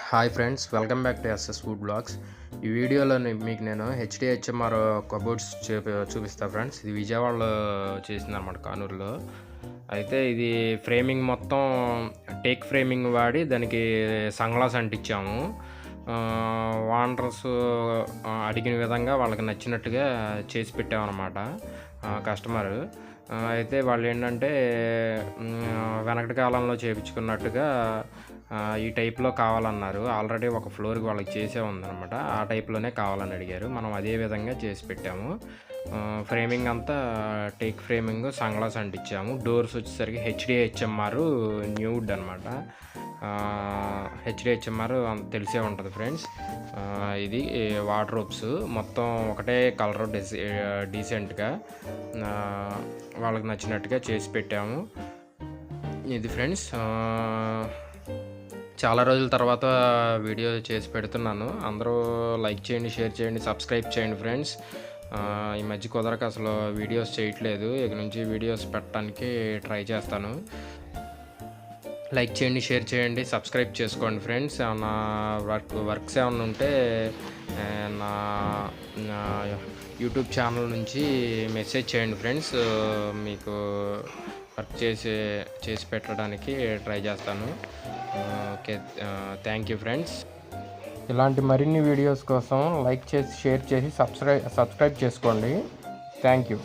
Hi friends, welcome back to SS food blogs. ఈ వీడియోలో మీకు నేను హెచ్డిహెచ్ఎంఆర్ కబోర్డ్స్ చూపిస్తా ఫ్రెండ్స్. ఇది విజయవాడలో చేసిందన్నమాట, కానూరులో. అయితే ఇది ఫ్రేమింగ్ మొత్తం టేక్ ఫ్రేమింగ్ వాడి దానికి సన్గ్లాస్ అంటించాము. వాండర్స్ అడిగిన విధంగా వాళ్ళకి నచ్చినట్టుగా చేసి పెట్టామన్నమాట కస్టమరు. అయితే వాళ్ళు ఏంటంటే వెనకటి కాలంలో చేయించుకున్నట్టుగా ఈ టైప్లో కావాలన్నారు. ఆల్రెడీ ఒక ఫ్లోర్కి వాళ్ళకి చేసే ఉందన్నమాట. ఆ టైప్లోనే కావాలని అడిగారు. మనం అదే విధంగా చేసి పెట్టాము. ఫ్రేమింగ్ అంతా టేక్ ఫ్రేమింగ్, సన్గ్లాస్ అంటించాము. డోర్స్ వచ్చేసరికి హెచ్డిహెచ్ఎంఆర్ న్యూడ్ అనమాట. హెచ్డిహెచ్ఎంఆర్ తెలిసే ఉంటుంది ఫ్రెండ్స్. ఇది వార్డ్రోబ్స్ మొత్తం ఒకటే కలర్ డీసెంట్గా వాళ్ళకి నచ్చినట్టుగా చేసి పెట్టాము. ఇది ఫ్రెండ్స్, చాలా రోజుల తర్వాత వీడియో చేసి పెడుతున్నాను. అందరూ లైక్ చేయండి, షేర్ చేయండి, సబ్స్క్రైబ్ చేయండి ఫ్రెండ్స్. ఈ మధ్య కుదరక అసలు వీడియోస్ చేయట్లేదు. ఇక నుంచి వీడియోస్ పెట్టడానికి ట్రై చేస్తాను. లైక్ చేయండి, షేర్ చేయండి, సబ్స్క్రైబ్ చేసుకోండి ఫ్రెండ్స్. ఏమన్నా వర్క్స్ ఏమన్నా ఉంటే నా యూట్యూబ్ ఛానల్ నుంచి మెసేజ్ చేయండి ఫ్రెండ్స్. మీకు వర్క్ చేసి పెట్టడానికి ట్రై చేస్తాను. Okay, thank you friends. ఇలాంటి మరిన్ని వీడియోస్ కోసం లైక్ చేసి, షేర్ చేసి, సబ్స్క్రైబ్ చేసుకోండి. Thank you.